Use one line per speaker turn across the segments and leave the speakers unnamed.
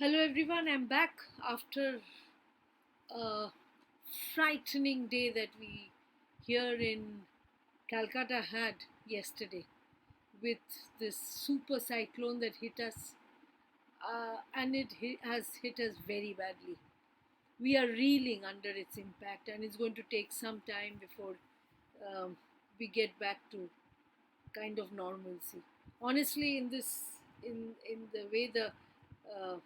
Hello everyone, I'm back after a frightening day that we here in Calcutta had yesterday with this super cyclone that hit us, and has hit us very badly. We are reeling under its impact, and it's going to take some time before um, we get back to kind of normalcy. Honestly, in the way the uh,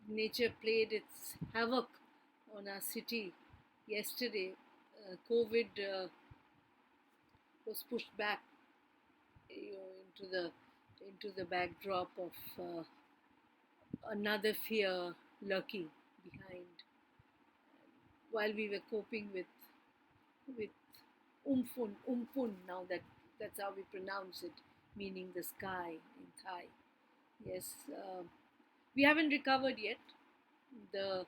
nature played its havoc on our city yesterday. COVID was pushed back, into the backdrop of another fear lurking behind, while we were coping with umpun. Now that's how we pronounce it, meaning the sky in Thai. Yes, we haven't recovered yet. The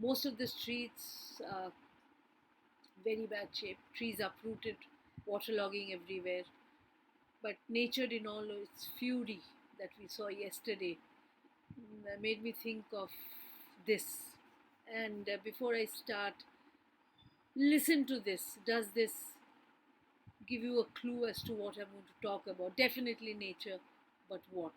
most of the streets are very bad shape. Trees uprooted, waterlogging everywhere. But nature in all its fury that we saw yesterday made me think of this. And before I start, listen to this. Does this give you a clue as to what I'm going to talk about? Definitely nature, but what?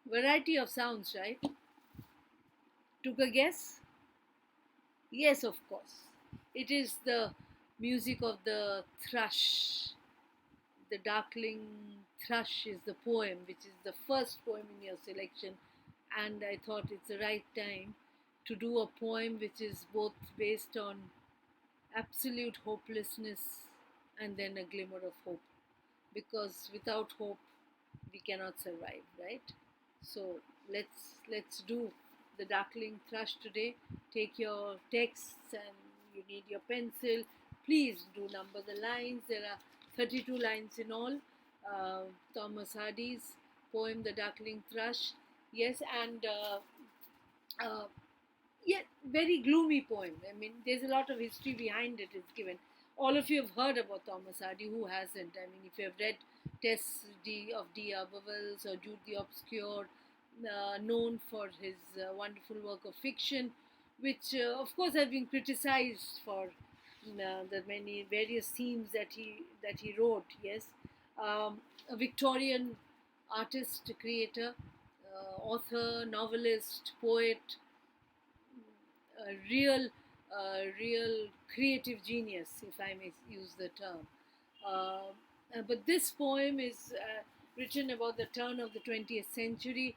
Variety of sounds, right? Took a guess? Yes, of course. It is the music of the thrush. The Darkling Thrush is the poem, which is the first poem in your selection, and I thought it's the right time to do a poem which is both based on absolute hopelessness and then a glimmer of hope. Because without hope, we cannot survive, right? So let's do the Darkling Thrush today. Take your texts and you need your pencil. Please do number the lines. There are 32 lines in all. Thomas Hardy's poem, The Darkling Thrush. Yes, and uh, yeah, very gloomy poem. I mean, there's a lot of history behind it. It's given. All of you have heard about Thomas Hardy. Who hasn't? I mean, if you have read Tess of D'Urbervilles or Jude the Obscure, known for his wonderful work of fiction, which of course have been criticized for the many various themes that he wrote. Yes, a Victorian artist, creator, author, novelist, poet, real creative genius, if I may use the term. But this poem is written about the turn of the 20th century.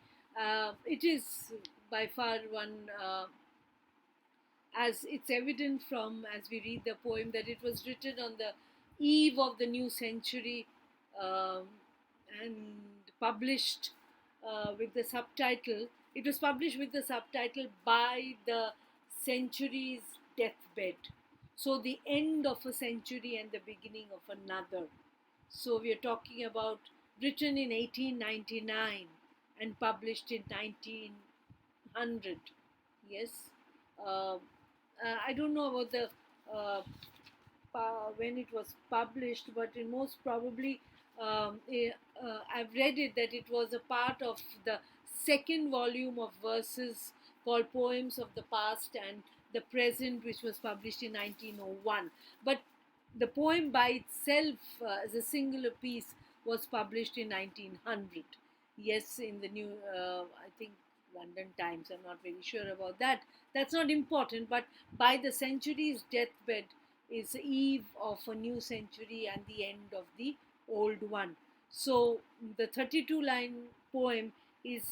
It is by far one, as it's evident from as we read the poem, that it was written on the eve of the new century, um, and published with the subtitle. It was published with the subtitle "By the Century's Deathbed." So the end of a century and the beginning of another. So we are talking about written in 1899 and published in 1900. Yes. Uh, I don't know about the uh, when it was published, but in most probably I've read it that it was a part of the second volume of verses called Poems of the Past and the Present, which was published in 1901. But the poem by itself, as a singular piece, was published in 1900. Yes, in the new, I think, London Times. I'm not very sure about that. That's not important, but by the century's deathbed is the eve of a new century and the end of the old one. So the 32 line poem is,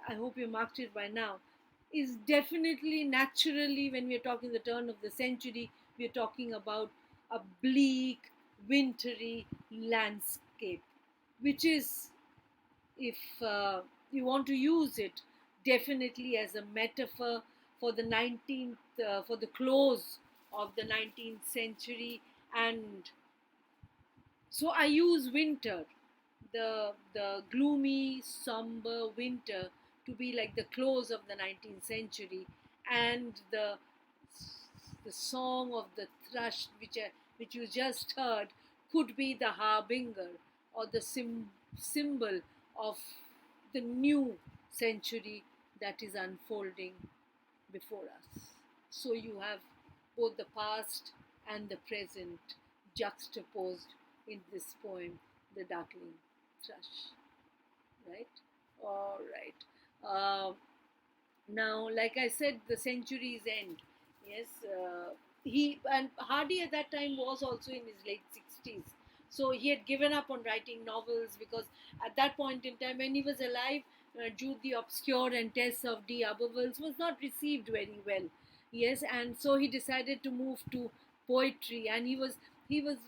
I hope you marked it by now, is definitely naturally, when we're talking the turn of the century, we're talking about a bleak, wintry landscape, which is, if you want to use it, definitely as a metaphor for the 19th, for the close of the 19th century. And so I use winter, the gloomy, somber winter, to be like the close of the 19th century, and the song of the thrush, which you just heard, could be the harbinger or the symbol of the new century that is unfolding before us. So you have both the past and the present juxtaposed in this poem, The Darkling Thrush. Right? All right. Now, like I said, the century's end. Yes, he and Hardy at that time was also in his late 60s. So he had given up on writing novels because at that point in time, when he was alive, Jude the Obscure and Tess of D. Abervilles was not received very well. Yes, and so he decided to move to poetry, and he was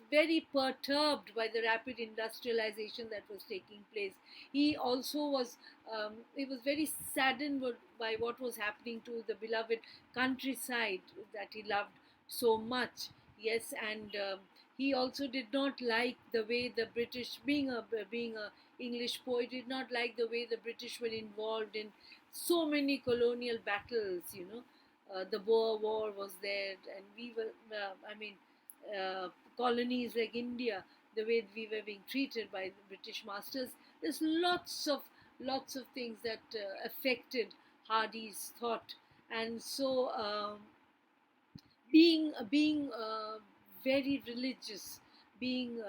very perturbed by the rapid industrialization that was taking place. He also was he was very saddened by what was happening to the beloved countryside that he loved so much. Yes, and he also did not like the way the British, being a English poet, did not like the way the British were involved in so many colonial battles. The Boer War was there, and we were. I mean, uh, colonies like India, the way we were being treated by the British masters. There's lots of things that affected Hardy's thought, and so being very religious, being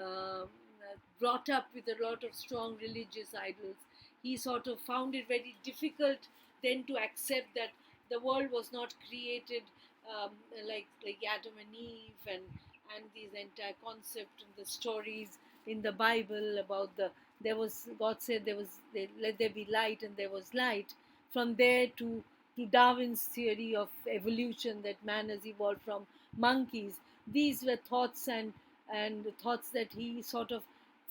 brought up with a lot of strong religious idols, he sort of found it very difficult then to accept that the world was not created um, like Adam and Eve, and these entire concept and the stories in the Bible about there was, God said let there be light, and there was light. From there to Darwin's theory of evolution, that man has evolved from monkeys. These were thoughts and thoughts that he sort of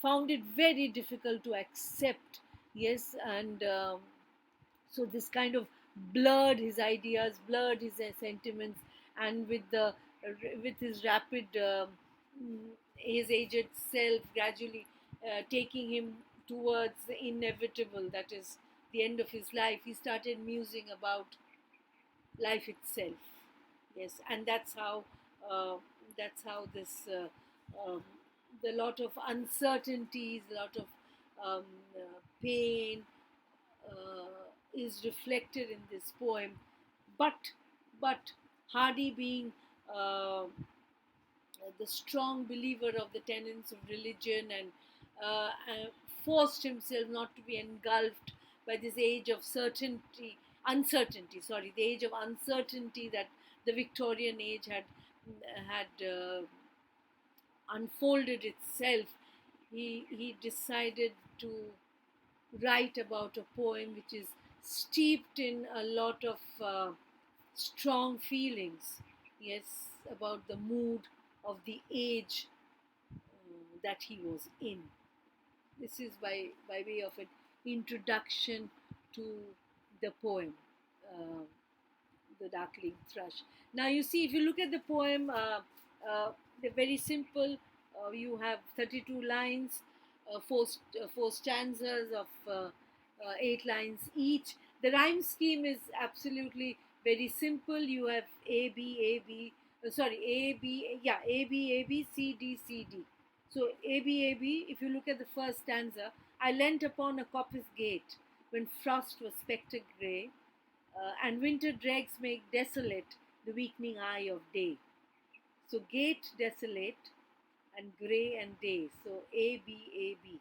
found it very difficult to accept. Yes, and so this kind of blurred his ideas, blurred his sentiments, and with his rapid his aged self gradually taking him towards the inevitable, that is the end of his life, he started musing about life itself. Yes, and uh, that's how this um, the lot of uncertainties, a lot of pain is reflected in this poem. But but Hardy, being the strong believer of the tenets of religion, and forced himself not to be engulfed by this age of the age of uncertainty that the Victorian age had unfolded itself. He decided to write about a poem which is steeped in a lot of strong feelings. Yes, about the mood of the age that he was in. This is by way of an introduction to the poem, uh, The Darkling Thrush. Now, you see, if you look at the poem, they're very simple. You have 32 lines, four stanzas of 8 lines each. The rhyme scheme is absolutely very simple. You have A, B, A, B, sorry, A, B, yeah, A, B, A, B, C, D, C, D. So A, B, A, B, if you look at the first stanza, I leant upon a coppice gate when frost was spectre grey, and winter dregs make desolate the weakening eye of day. So gate desolate and grey and day. So A B A B.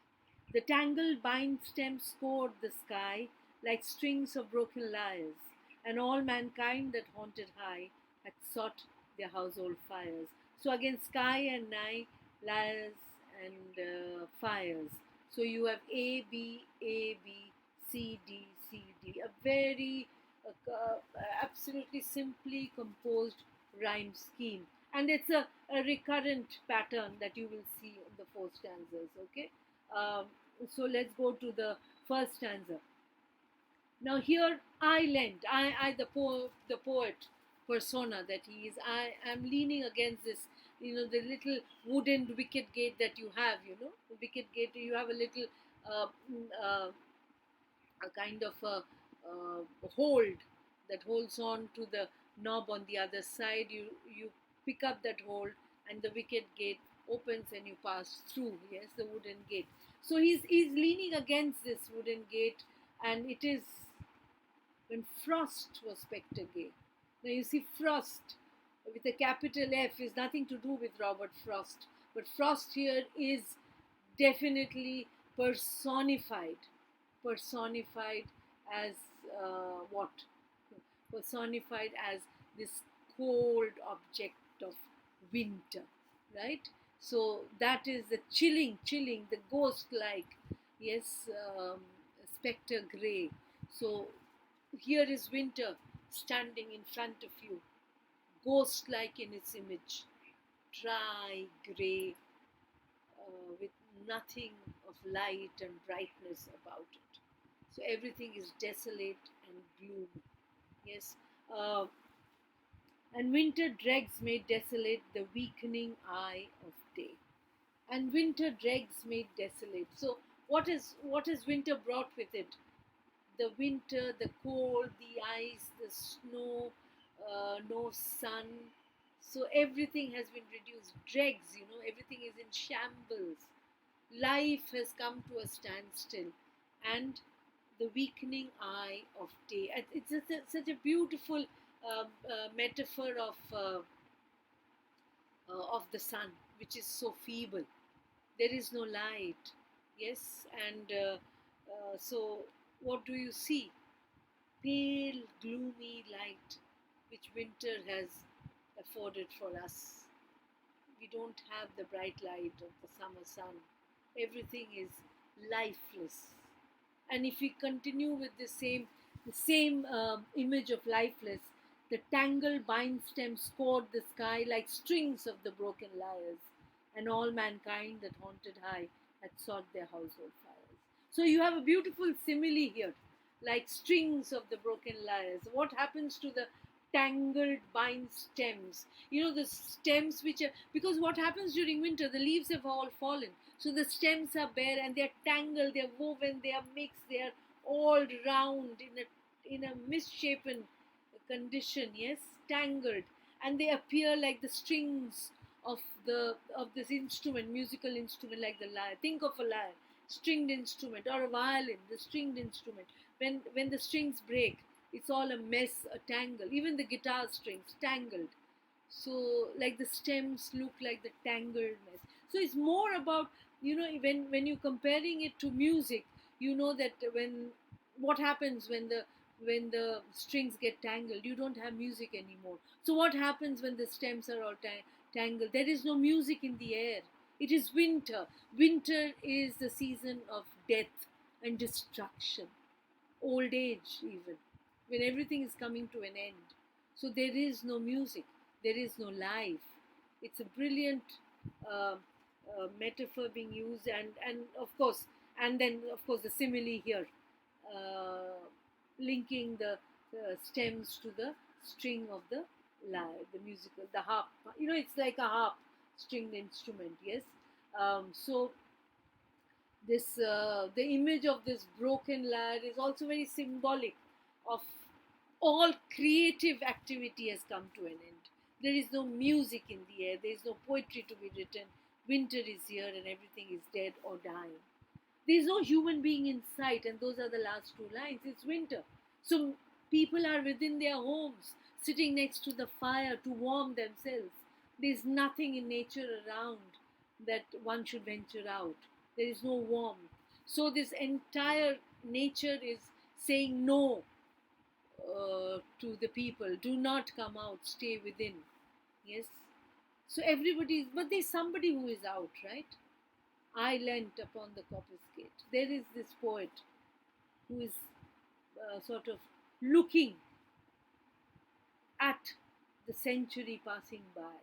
The tangled vine stems scored the sky like strings of broken lyres, and all mankind that haunted high had sought their household fires. So again, sky and night, lyres and fires. So you have A B A B C D C D. A very absolutely simply composed rhyme scheme, and it's a recurrent pattern that you will see in the four stanzas. Okay, um, so let's go to the first stanza. Now here I lent, the poet persona that he is, I am leaning against this, the little wooden wicket gate that you have, the wicket gate, you have a little uh, mm, uh, a kind of a hold that holds on to the knob on the other side. You pick up that hold, and the wicket gate opens and you pass through. Yes, the wooden gate. So he's leaning against this wooden gate, and it is when Frost was Spectre Gay. Now you see, Frost with a capital F is nothing to do with Robert Frost, but Frost here is definitely personified, personified as what? Personified as this cold object of winter, right? So that is the chilling, the ghost-like, yes, spectre grey. So here is winter standing in front of you, ghost like in its image, dry, grey, with nothing of light and brightness about it. So everything is desolate and gloom. Yes. Uh, and winter dregs made desolate the weakening eye of day. And winter dregs made desolate. So what has winter brought with it? The winter, the cold, the ice, the snow, no sun. So everything has been reduced. Dregs, everything is in shambles. Life has come to a standstill, and the weakening eye of day. It's such a beautiful metaphor of the sun, which is so feeble. There is no light. Yes, and so what do you see? Pale, gloomy light which winter has afforded for us. We don't have the bright light of the summer sun. Everything is lifeless. And if we continue with the same image of lifeless, the tangled vine stems scored the sky like strings of the broken lyres, and all mankind that haunted high had sought their household fires. So you have a beautiful simile here, like strings of the broken lyres. What happens to the tangled vine stems? The stems which are, because what happens during winter, the leaves have all fallen. So the stems are bare and they're tangled, they're woven, they are mixed, they are all round in a misshapen condition, yes, tangled, and they appear like the strings of this instrument, musical instrument like the lyre. Think of a lyre, stringed instrument, or a violin, the stringed instrument. When the strings break, it's all a mess, a tangle. Even the guitar strings tangled. So like the stems look like the tangled mess. So it's more about, when you're comparing it to music, that when what happens when the strings get tangled, you don't have music anymore. So what happens when the stems are all tangled? There is no music in the air. It is winter. Winter is the season of death and destruction, old age, even when everything is coming to an end. So there is no music, there is no life. It's a brilliant uh, metaphor being used, and of course, and then of course the simile here, uh, linking the stems to the string of the lyre, the musical, the harp. It's like a harp, stringed instrument. Yes. So this the image of this broken lyre is also very symbolic of all creative activity has come to an end. There is no music in the air, there is no poetry to be written. Winter is here and everything is dead or dying. There is no human being in sight, and those are the last two lines. It's winter. So people are within their homes, sitting next to the fire to warm themselves. There's nothing in nature around that one should venture out. There is no warmth. So this entire nature is saying no to the people. Do not come out, stay within. Yes. So everybody, but there's somebody who is out, right? I leant upon the coppice gate. There is this poet who is sort of looking at the century passing by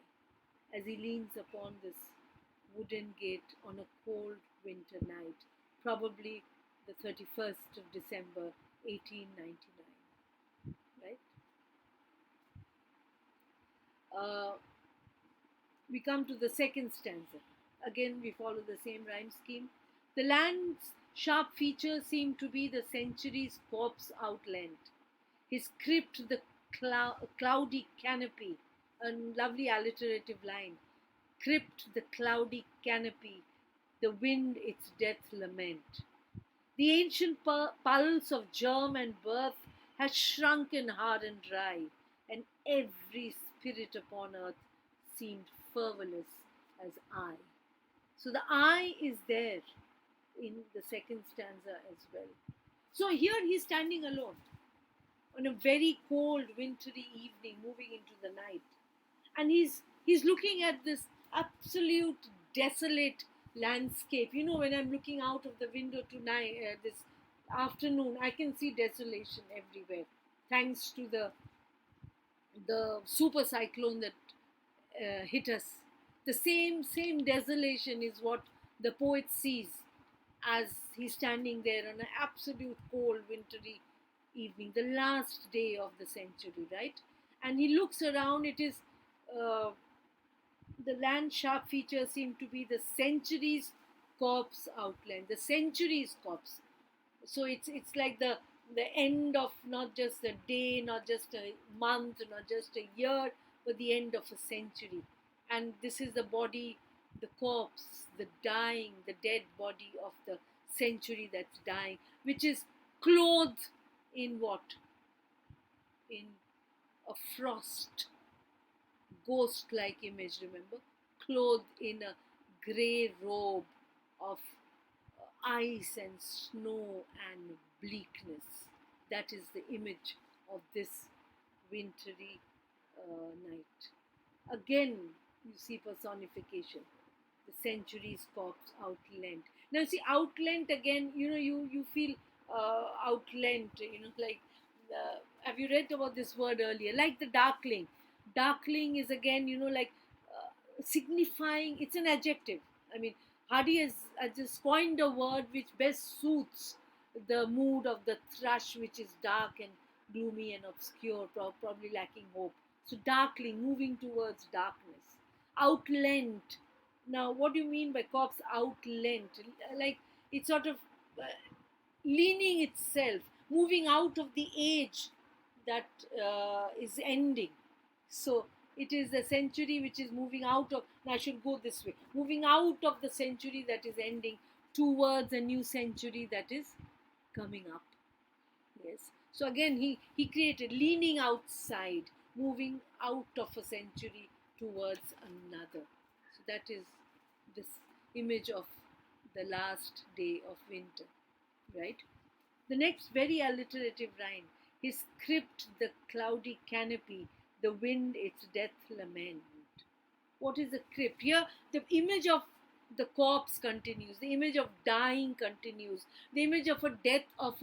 as he leans upon this wooden gate on a cold winter night, probably the 31st of December 1899, right? Uh, we come to the second stanza. Again, we follow the same rhyme scheme. The land's sharp features seem to be the century's corpse outlined. His crypt, the cloudy canopy, a lovely alliterative line. Crypt, the cloudy canopy, the wind its death lament. The ancient pulse of germ and birth has shrunken hard and dry, and every spirit upon earth seemed fervorless as I. So the I is there in the second stanza as well. So here he's standing alone on a very cold wintry evening moving into the night, and he's looking at this absolute desolate landscape. You know, when I'm looking out of the window tonight, this afternoon, I can see desolation everywhere, thanks to the super cyclone that hit us. The same desolation is what the poet sees as he's standing there on an absolute cold wintry evening, the last day of the century, right? And he looks around. It is uh, the land sharp features seem to be the century's corpse outline, the century's corpse. So it's like the end of not just a day, not just a month, not just a year, but the end of a century. And this is the body, the corpse, the dying, the dead body of the century that's dying, which is clothed in what? In a frost, ghost like image, remember? Clothed in a grey robe of ice and snow and bleakness. That is the image of this wintry night. Again, you see personification. The century's corpse outlent. Now, see, outlent again, you know, you feel outlent, you know, like, have you read about this word earlier? Like the darkling. Darkling is again, you know, like signifying, it's an adjective. I mean, Hardy has just coined a word which best suits the mood of the thrush, which is dark and gloomy and obscure, probably lacking hope. So, darkling, moving towards darkness. Outlent. Now, what do you mean by corpse outlent? Like, it's sort of leaning itself, moving out of the age that is ending. So it is the century which is moving out of, I should go this way, moving out of the century that is ending towards a new century that is coming up. Yes. So again, he created leaning outside, moving out of a century towards another. So that is this image of the last day of winter, right? The next very alliterative rhyme. His crypt, the cloudy canopy, the wind its death lament. What is the crypt? Here, the image of the corpse continues, the image of dying continues, the image of a death of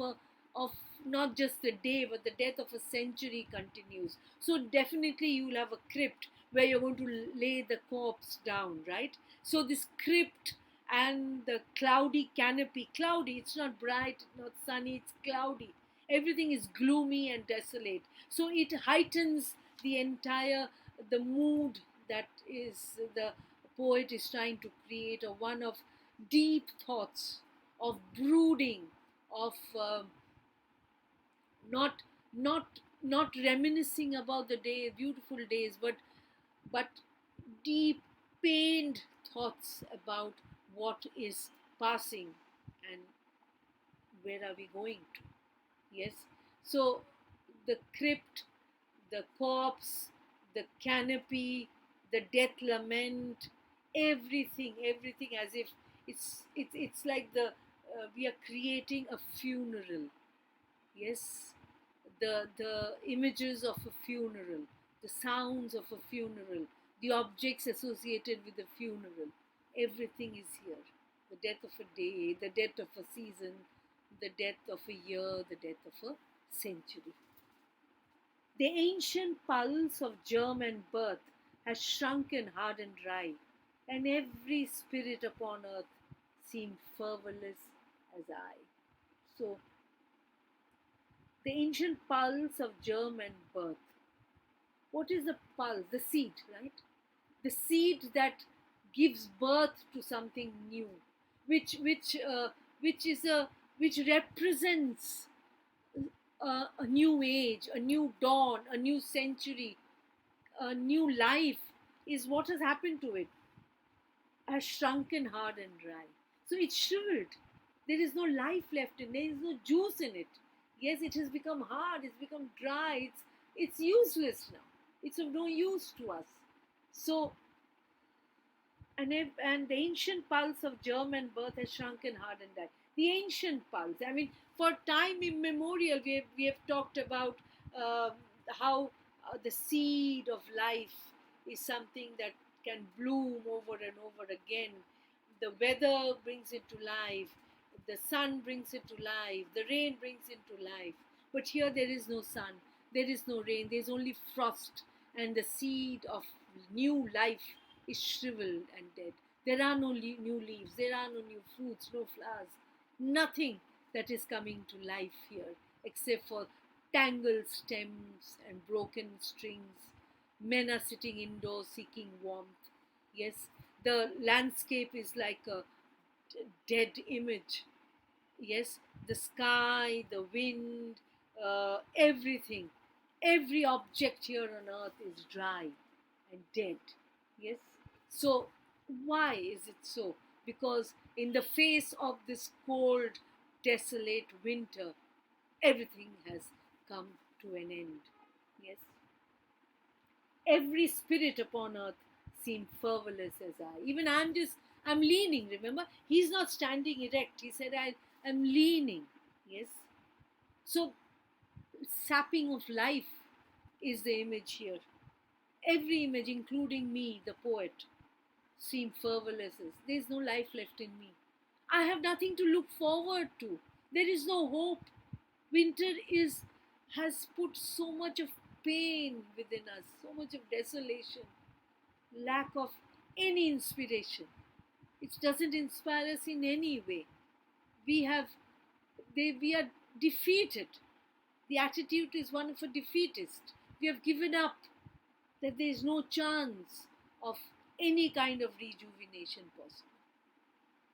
not just a day, but the death of a century continues. So definitely you will have a crypt where you're going to lay the corpse down, right? So this crypt and the cloudy canopy, cloudy, it's not bright, not sunny, it's cloudy. Everything is gloomy and desolate. So it heightens the entire, the mood that is the poet is trying to create, a one of deep thoughts, of brooding, of not not reminiscing about the day, beautiful days, but deep pained thoughts about what is passing and where are we going to. Yes. So the crypt, the corpse, the canopy, the death lament, everything as if it's like the we are creating a funeral. Yes, the images of a funeral, the sounds of a funeral, the objects associated with a funeral, everything is here. The death of a day, the death of a season, the death of a year, the death of a century. The ancient pulse of germ and birth has shrunken hard and dry, and every spirit upon earth seemed fervorless as I. So The ancient pulse of germ and birth. What is the pulse? The seed, right? The seed that gives birth to something new, which is a which represents a new age, a new dawn, a new century, a new life, is what has happened to it. Has shrunken hard and dry. So it's shriveled. There is no life left in it. There is no juice in it. Yes, it has become hard. It's become dry. It's useless now. It's of no use to us. So and the ancient pulse of germ and birth has shrunken hard and died. The ancient pulse. I mean, for time immemorial, we have talked about uh, how the seed of life is something that can bloom over and over again. The weather brings it to life, the sun brings it to life, the rain brings it to life. But here there is no sun, there is no rain, there is only frost, and the seed of new life is shriveled and dead. There are no new leaves, there are no new fruits, no flowers, nothing that is coming to life here except for tangled stems and broken strings. Men are sitting indoors seeking warmth. Yes, the landscape is like a dead image. Yes, the sky, the wind, everything, every object here on earth is dry and dead. Yes, so why is it so? Because in the face of this cold, desolate winter, everything has come to an end. Yes, every spirit upon earth seemed fervorless as I. Even I'm leaning, remember? He's not standing erect. He said, I'm leaning. Yes. So, sapping of life is the image here. Every image, including me, the poet, seem fervorless. There's no life left in me. I have nothing to look forward to. There is no hope. Winter has put so much of pain within us, so much of desolation, lack of any inspiration. It doesn't inspire us in any way. We have we are defeated. The attitude is one of a defeatist. We have given up, that there is no chance of any kind of rejuvenation possible.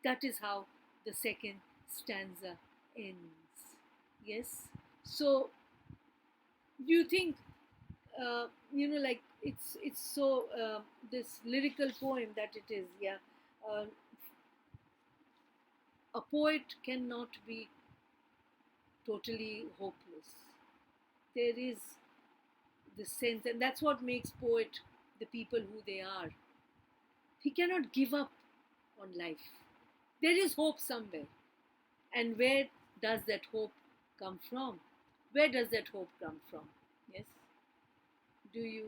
That is how the second stanza ends. Yes. So, do you think, like it's so this lyrical poem that it is? Yeah. Uh, a poet cannot be totally hopeless. There is the sense, and that's what makes poet the people who they are. He cannot give up on life. There is hope somewhere. And where does that hope come from? Where does that hope come from? Yes. Do you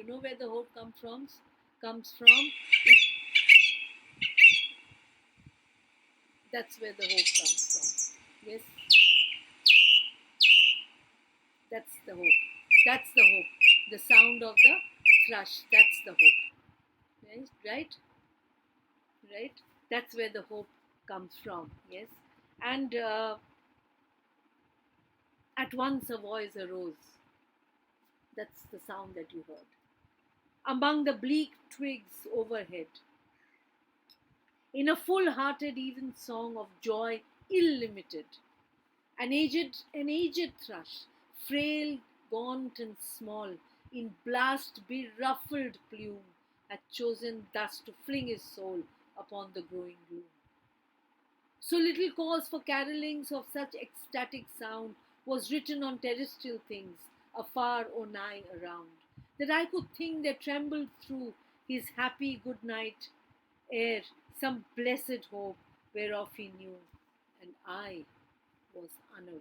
know where the hope comes from? Comes from. It, that's where the hope comes from. Yes. That's the hope. That's the hope. The sound of the thrush. That's the hope. Right? Right? Right? That's where the hope comes from. Yes. And at once a voice arose. That's the sound that you heard. Among the bleak twigs overhead, in a full hearted, even song of joy ill-limited, an aged thrush, frail, gaunt, and small, in blast beruffled plume, had chosen thus to fling his soul upon the growing gloom. So little cause for carolings of such ecstatic sound was written on terrestrial things, afar or nigh around, that I could think there trembled through his happy good night air some blessed hope whereof he knew, and I was unaware.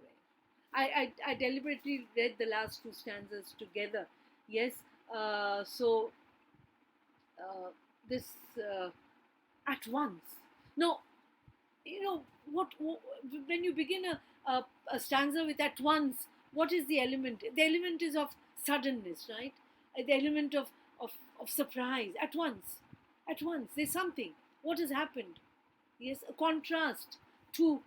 I deliberately read the last two stanzas together. Yes, so uh, this at once. Now, what when you begin a stanza with at once, what is the element? The element is of suddenness, right? The element of surprise. At once there's something. What has happened? Yes, a contrast to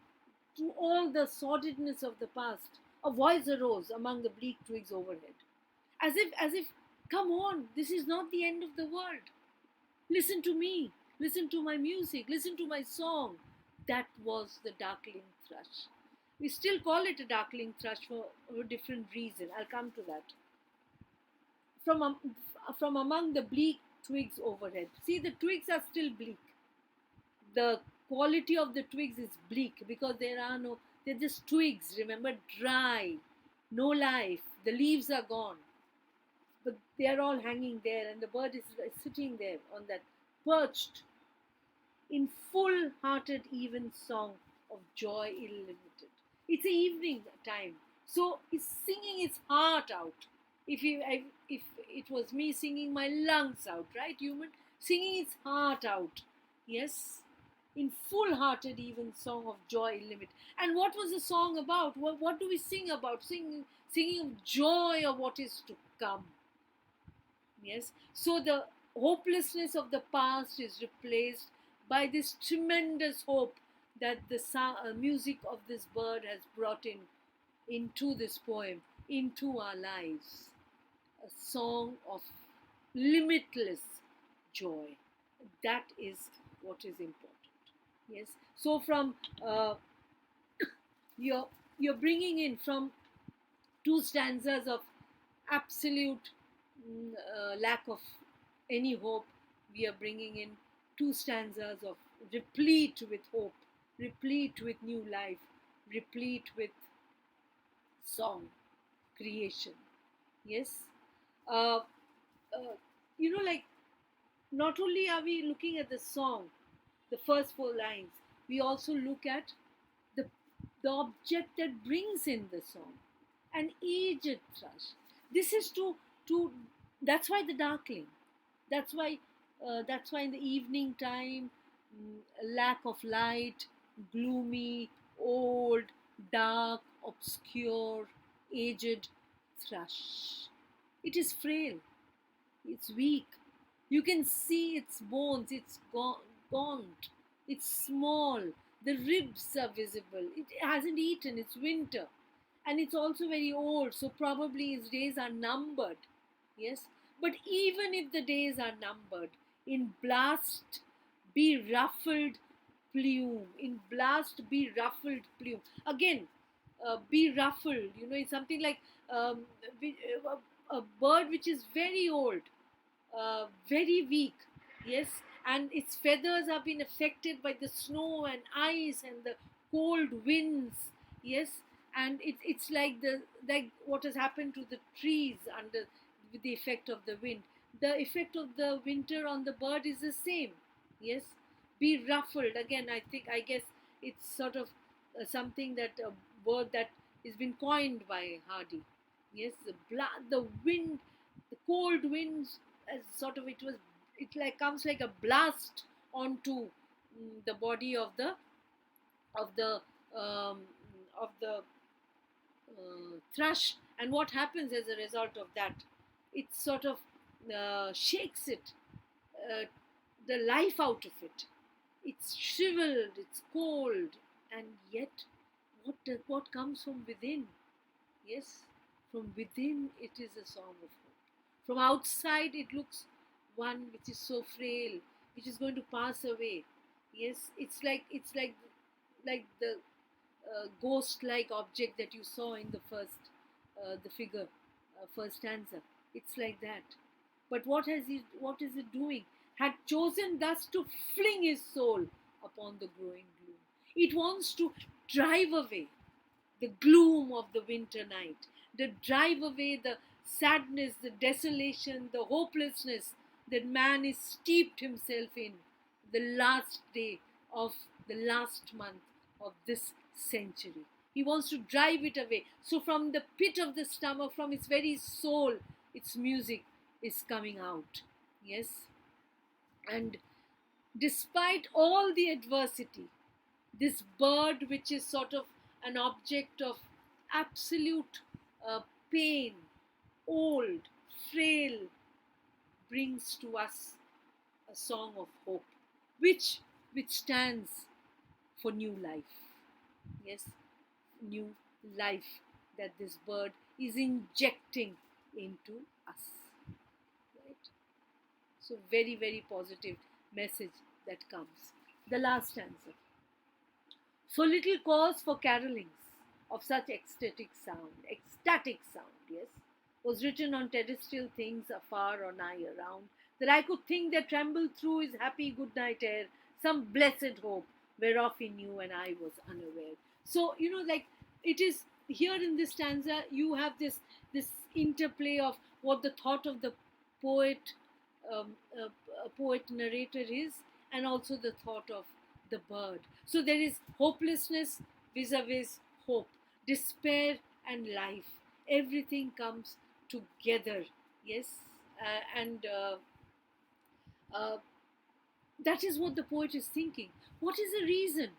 to all the sordidness of the past, A voice arose among the bleak twigs overhead. As if, come on, this is not the end of the world. Listen to me, listen to my music, listen to my song. That was the darkling thrush. We still call it a darkling thrush for a different reason. I'll come to that. From, from among the bleak twigs overhead. See, the twigs are still bleak. The quality of the twigs is bleak because they're just twigs, remember, dry, no life. The leaves are gone, but they are all hanging there, and the bird is sitting there on that, perched in full hearted, even song of joy illimited. It's the evening time, so it's singing its heart out. If it was me singing my lungs out, right, human? Singing its heart out, yes, in full hearted, even song of joy illimited. And what was the song about? What do we sing about? Singing of joy of what is to come. Yes, so the hopelessness of the past is replaced by this tremendous hope that the music of this bird has brought into this poem, into our lives. A song of limitless joy. That is what is important. Yes. So from you're bringing in from two stanzas of absolute lack of any hope, we are bringing in two stanzas of replete with hope, replete with new life, replete with song, creation. Yes. Uh, like, not only are we looking at the song, the first four lines, we also look at the, the object that brings in the song, an aged thrush. This is to that's why the darkling. That's why in the evening time, lack of light, gloomy, old, dark, obscure, aged thrush. It is frail. It's weak. You can see its bones. It's gaunt. It's small. The ribs are visible. It hasn't eaten. It's winter. And it's also very old. So probably its days are numbered. Yes. But even if the days are numbered, in blast be ruffled plume. In blast be ruffled plume. Again, be ruffled. It's something like um, a bird which is very old, very weak, yes, and its feathers have been affected by the snow and ice and the cold winds, yes, and it's like what has happened to the trees under with the effect of the wind. The effect of the winter on the bird is the same, yes. Be ruffled again. I guess it's sort of something that a word that has been coined by Hardy. Yes, the wind, the cold winds, as sort of it like comes like a blast onto the body of the um, of the thrush, and what happens as a result of that? It sort of shakes it, uh, the life out of it. It's shriveled, it's cold, and yet what comes from within? Yes, from within it is a song of hope. From outside it looks one which is so frail, which is going to pass away. Yes, it's like the ghost-like object that you saw in the the figure, first stanza. It's like that. But what is it doing? Had chosen thus to fling his soul upon the growing gloom. It wants to drive away the gloom of the winter night, to drive away the sadness, the desolation, the hopelessness that man is steeped himself in the last day of the last month of this century. He wants to drive it away. So, from the pit of the stomach, from its very soul, its music is coming out. Yes. And despite all the adversity, this bird, which is sort of an object of absolute pain, old, frail, brings to us a song of hope, which stands for new life. Yes, new life, that this bird is injecting into us. Right? So, very, very positive message that comes. The last stanza. For little cause for carolings of such ecstatic sound, yes, was written on terrestrial things afar or nigh around, that I could think there trembled through his happy good night air some blessed hope, whereof he knew and I was unaware. So, like it is here in this stanza, you have this interplay of what the thought of the poet, poet narrator is, and also the thought of the bird. So there is hopelessness vis-a-vis hope, despair and life. Everything comes together. Yes, and uh, that is what the poet is thinking. What is the reason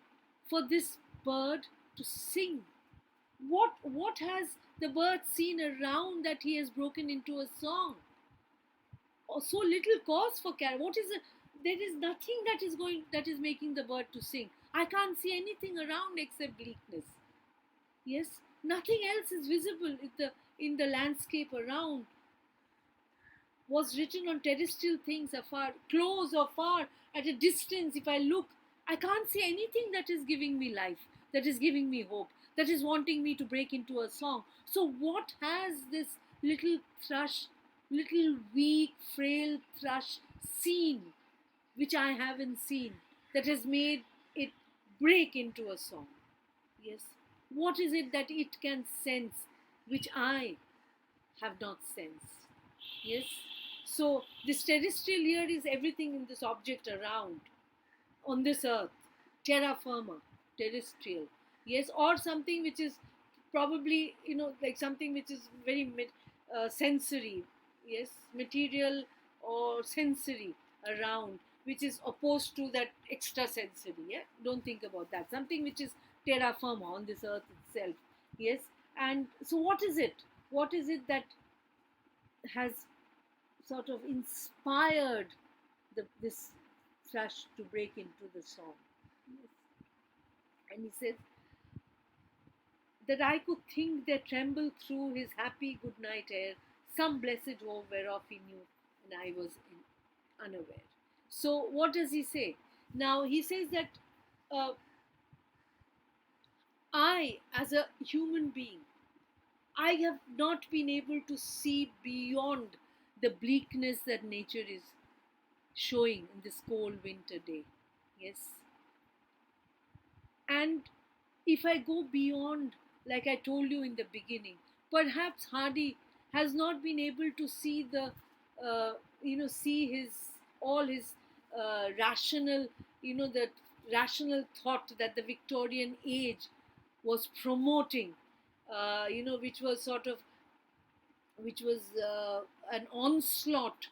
for this bird to sing? What has the bird seen around that he has broken into a song? Or so little cause for care. What is it? There is nothing that is making the bird to sing. I can't see anything around except bleakness. Yes, nothing else is visible in the landscape around. Was written on terrestrial things afar, close or far, at a distance. If I look, I can't see anything that is giving me life, that is giving me hope, that is wanting me to break into a song. So, what has this little thrush, little weak, frail thrush seen, which I haven't seen, that has made it break into a song? Yes. What is it that it can sense, which I have not sensed? Yes. So this terrestrial here is everything in this object around, on this earth, terra firma, terrestrial. Yes, or something which is probably, like something which is very sensory. Yes, material or sensory around, which is opposed to that extra sensory. Yeah, don't think about that. Something which is terra firma, on this earth itself. Yes, and so what is it? What is it that has sort of inspired this thrush to break into the song? Yes. And he says that I could think there trembled through his happy good night air some blessed hope whereof he knew and I was unaware. So what does he say? Now he says that uh, I, as a human being, I have not been able to see beyond the bleakness that nature is showing in this cold winter day. Yes. And if I go beyond, like I told you in the beginning, perhaps Hardy has not been able to see see all his rational, that rational thought that the Victorian age was promoting, which was an onslaught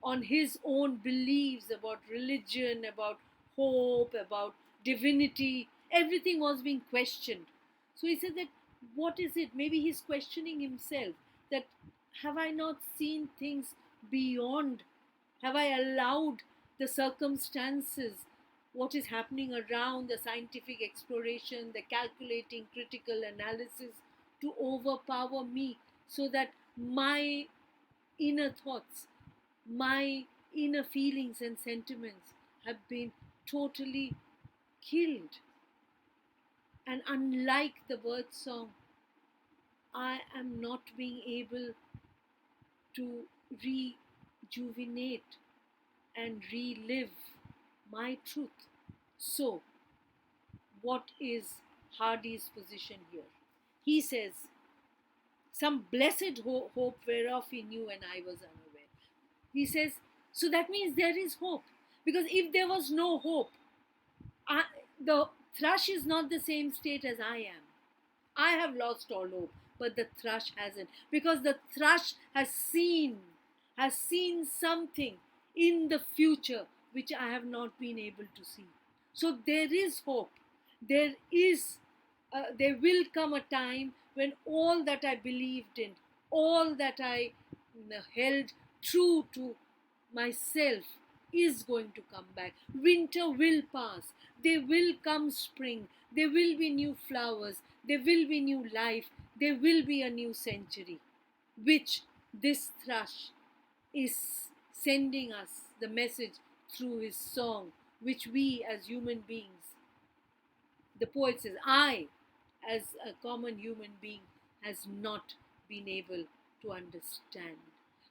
on his own beliefs about religion, about hope, about divinity. Everything was being questioned. So he said that what is it? Maybe he's questioning himself, that have I not seen things beyond? Have I allowed the circumstances, what is happening around, the scientific exploration, the calculating, critical analysis to overpower me, so that my inner thoughts, my inner feelings and sentiments have been totally killed? And unlike the bird song, I am not being able to rejuvenate and relive my truth. So, what is Hardy's position here? He says, some blessed hope whereof he knew and I was unaware. He says, so that means there is hope. Because if there was no hope, the thrush is not the same state as I am. I have lost all hope, but the thrush hasn't. Because the thrush has seen something in the future which I have not been able to see. So there is hope. There is, there will come a time when all that I believed in, all that I held true to myself is going to come back. Winter will pass. There will come spring. There will be new flowers. There will be new life. there will be a new century, which this thrush is sending us the message through his song, which we as human beings, the poet says, I, as a common human being, has not been able to understand.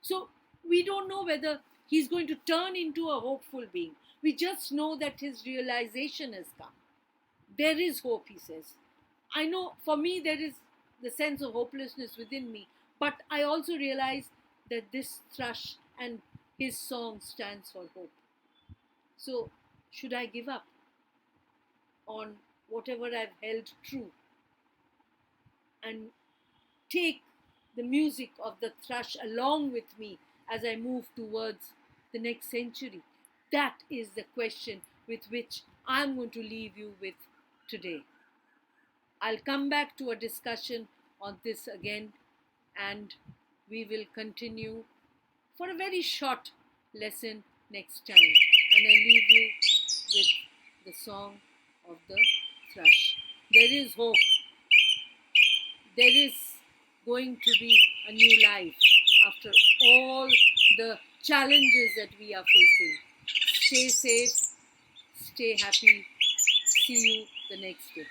So we don't know whether he's going to turn into a hopeful being. We just know that his realization has come. There is hope, he says. I know for me there is the sense of hopelessness within me, but I also realize that this thrush and his song stands for hope. So, should I give up on whatever I've held true and take the music of the thrush along with me as I move towards the next century? That is the question with which I'm going to leave you with today. I'll come back to a discussion on this again, and we will continue for a very short lesson next time. And I leave you with the song of the thrush. There is hope. There is going to be a new life after all the challenges that we are facing. Stay safe, stay happy. See you the next day.